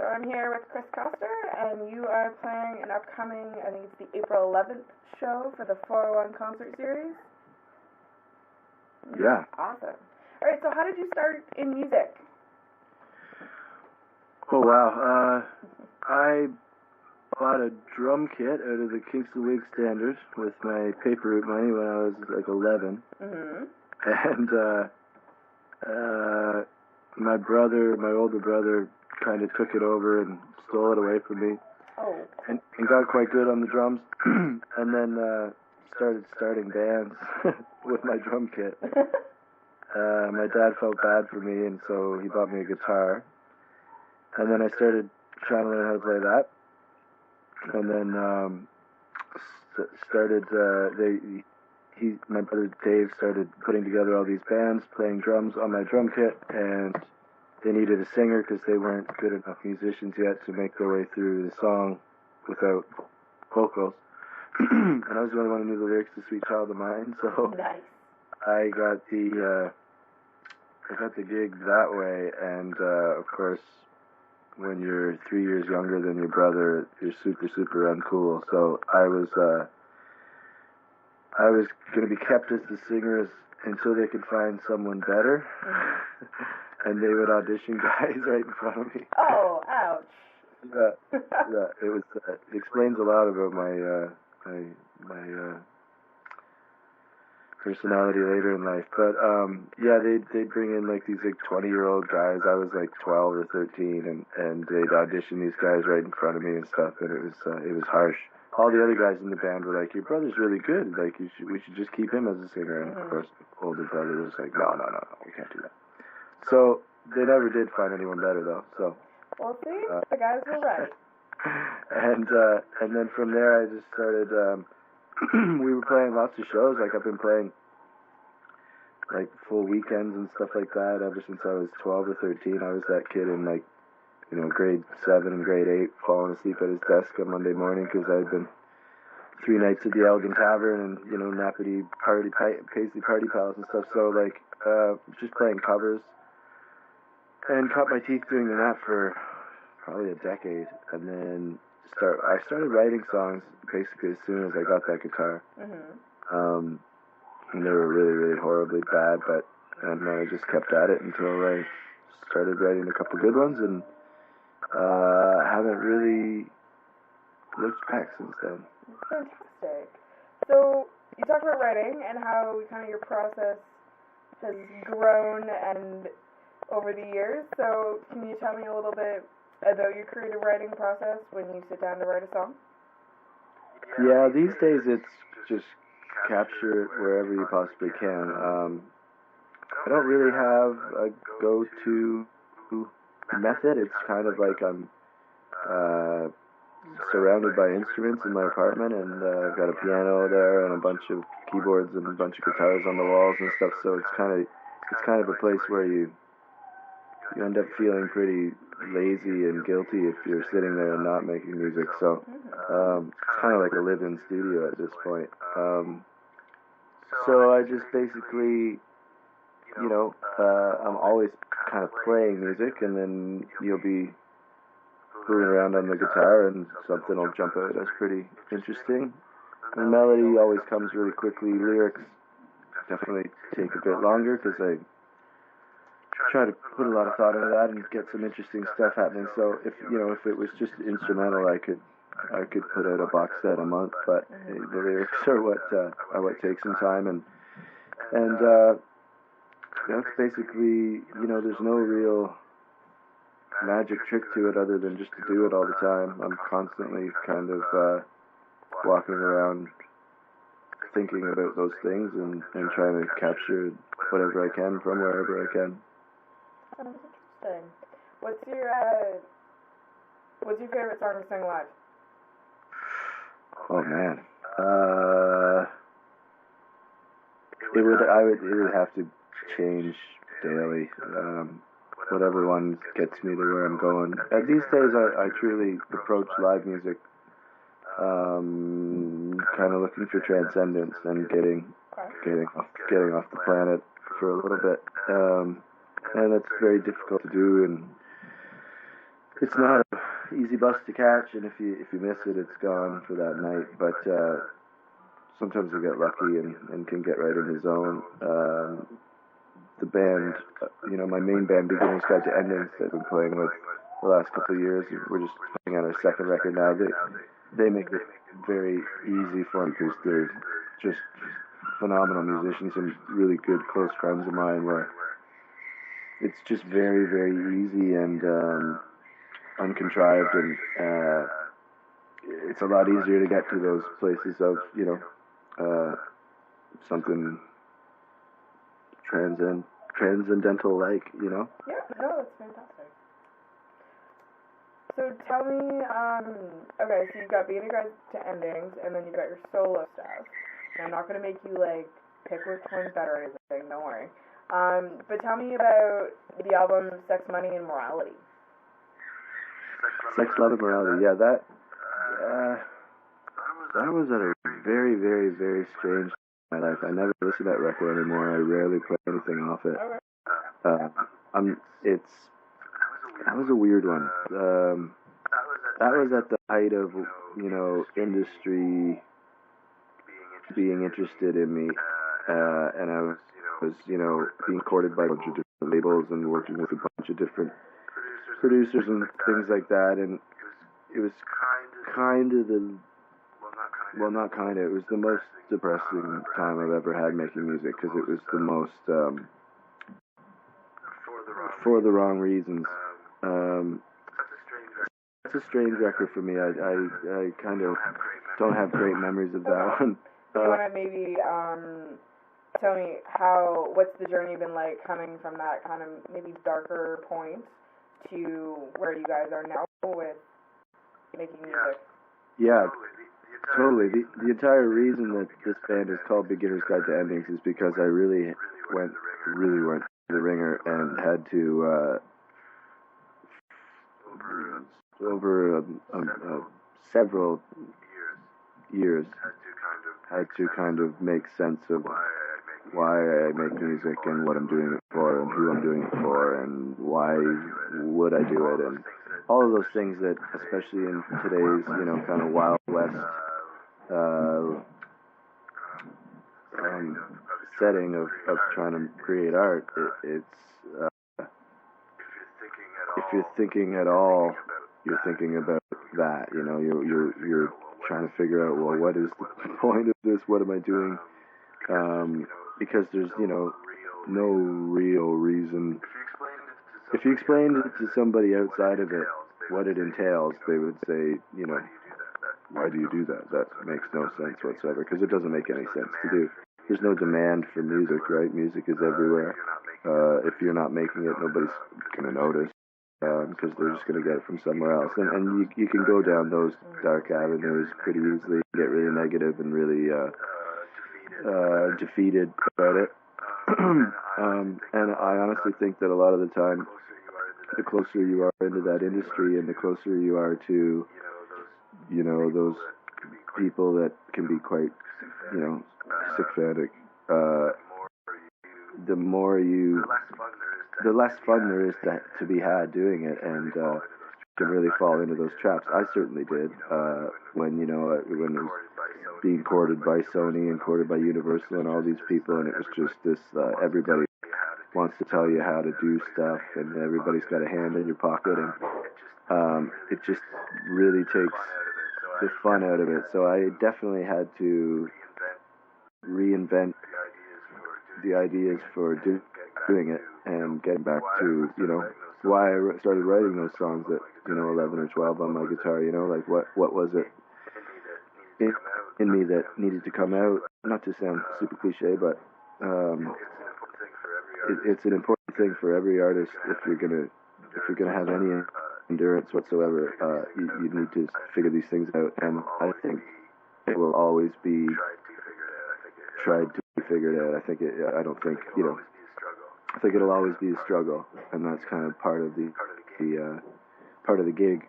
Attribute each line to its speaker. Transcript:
Speaker 1: So I'm here with Chris Koster, and you are playing an upcoming, I think it's the April 11th show for the 401 concert series.
Speaker 2: Yeah.
Speaker 1: Awesome. All right, so how did you start in music?
Speaker 2: Oh, wow. I bought a drum kit out of the Kingston Wig Standard with my paper route money when I was like 11.
Speaker 1: Mm-hmm.
Speaker 2: And my older brother, kind of took it over and stole it away from me.
Speaker 1: Oh.
Speaker 2: And got quite good on the drums. And then starting bands with my drum kit. My dad felt bad for me, and so he bought me a guitar. And then I started trying to learn how to play that. And then my brother Dave started putting together all these bands, playing drums on my drum kit, and they needed a singer because they weren't good enough musicians yet to make their way through the song without vocals. And I was the only one who knew the lyrics to Sweet Child of Mine, so
Speaker 1: nice.
Speaker 2: I got the gig that way. And of course, when you're 3 years younger than your brother, you're super, super uncool. So I was going to be kept as the singers until they could find someone better. And they would audition guys right in front of me.
Speaker 1: Oh, ouch.
Speaker 2: Yeah, it was. It explains a lot about my personality later in life. But they'd bring in like these 20-year-old guys. I was like 12 or 13, and they'd audition these guys right in front of me and stuff. And it was harsh. All the other guys in the band were like, "Your brother's really good. Like, we should just keep him as a singer." And of course, the older brother was like, "No, we can't do that." So they never did find anyone better, though. So.
Speaker 1: Well, see, the guys were right.
Speaker 2: And then from there, I just started. We were playing lots of shows. Like, I've been playing like full weekends and stuff like that ever since I was 12 or 13. I was that kid in grade 7 and grade 8, falling asleep at his desk on Monday morning because I had been 3 nights at the Elgin Tavern and nappity paisley party pals and stuff. So like just playing covers. And cut my teeth doing that for probably a decade, and then I started writing songs basically as soon as I got that guitar.
Speaker 1: Mm-hmm.
Speaker 2: And they were really, really horribly bad, and then I just kept at it until I started writing a couple good ones, and haven't really looked back since then.
Speaker 1: Fantastic. So you talked about writing and how kind of your process has grown and over the years, so can you tell me a little bit about your creative writing process when you sit down to write a song?
Speaker 2: Yeah, these days it's just capture it wherever you possibly can. I don't really have a go-to method. It's kind of like I'm surrounded by instruments in my apartment, and I've got a piano there and a bunch of keyboards and a bunch of guitars on the walls and stuff, so it's kind of a place where you end up feeling pretty lazy and guilty if you're sitting there and not making music. So it's kind of like a live-in studio at this point. So I just basically, I'm always kind of playing music, and then you'll be fooling around on the guitar and something will jump out that's pretty interesting. The melody always comes really quickly. Lyrics definitely take a bit longer because I try to put a lot of thought into that and get some interesting stuff happening. So if it was just instrumental, I could put out a box set a month, but the lyrics are what takes some time, and that's basically, there's no real magic trick to it other than just to do it all the time. I'm constantly kind of walking around thinking about those things and trying to capture whatever I can from wherever I can.
Speaker 1: That's interesting. What's your favorite song to sing live?
Speaker 2: Oh man, it would have to change daily. Whatever one gets me to where I'm going. These days, I truly approach live music kind of looking for transcendence and getting off the planet for a little bit. And that's very difficult to do, and it's not a easy bus to catch, and if you miss it, it's gone for that night. But sometimes I get lucky and can get right in the zone. The band, my main band, Beginner's Guide to Endings, I've been playing with the last couple of years. We're just playing on our second record now. They make it very easy for me because they're just phenomenal musicians and really good close friends of mine, where it's just very, very easy and uncontrived, and it's a lot easier to get to those places of, something transcendental, like,
Speaker 1: Yeah, no, that's fantastic. So tell me, okay, so you've got Being a Guide to Endings, and then you've got your solo stuff. And I'm not going to make you, pick which one's better or anything, don't worry. But tell me about the album Sex, Money, and Morality.
Speaker 2: Sex, Love, and Morality, yeah, that was at a very, very, very strange time in my life. I never listen to that record anymore. I rarely play anything off it.
Speaker 1: Okay.
Speaker 2: That was a weird one. That was at the height of, industry being interested in me, and I was, being courted by a bunch of different labels and working with a bunch of different producers and things like that, and it was it was the most depressing time I've ever had making music, because it was the most, for the wrong reasons. It's a strange record for me. I kind of don't have great memories of that one.
Speaker 1: Do you want to maybe tell me what's the journey been like coming from that kind of maybe darker point to where you guys are now with making music?
Speaker 2: Yeah, totally. The entire reason that this band is called Beginner's Guide to Endings is because I really went the ringer and had to over several years had to kind of make sense of why I make music and what I'm doing it for and who I'm doing it for and why would I do it, and all of those things that, especially in today's kind of Wild West setting of trying to create art, it's if you're thinking at all, you're thinking about that. You're trying to figure out, well, what is the point of this? What am I doing? Because there's no real reason. If you explained it to somebody outside of it, what it entails, they would say, why do you do that? That makes no sense whatsoever, because it doesn't make any sense to do. There's no demand for music, right? Music is everywhere. If you're not making it, nobody's going to notice, because they're just going to get it from somewhere else. And you can go down those dark avenues pretty easily, get really negative and really defeated about it. And I honestly think that a lot of the time, the closer you are into that industry and the closer you are to, those people that can be quite, sycophantic, the less fun there is to be had doing it, and you can really fall into those traps. I certainly did, when it was being courted by Sony and courted by Universal and all these people, and it was just this, everybody wants to tell you how to do stuff, and everybody's got a hand in your pocket, and it just really takes the fun out of it. So I definitely had to reinvent the ideas for doing it and getting back to, why I started writing those songs at, 11 or 12 on my guitar, like what was it in me that needed to come out. Not to sound super cliche, but it's an important thing for every artist. If you're gonna have any endurance whatsoever, you need to figure these things out, and I think it will always be tried to be figured out. I think I think it'll always be a struggle, and that's kind of part of the gig.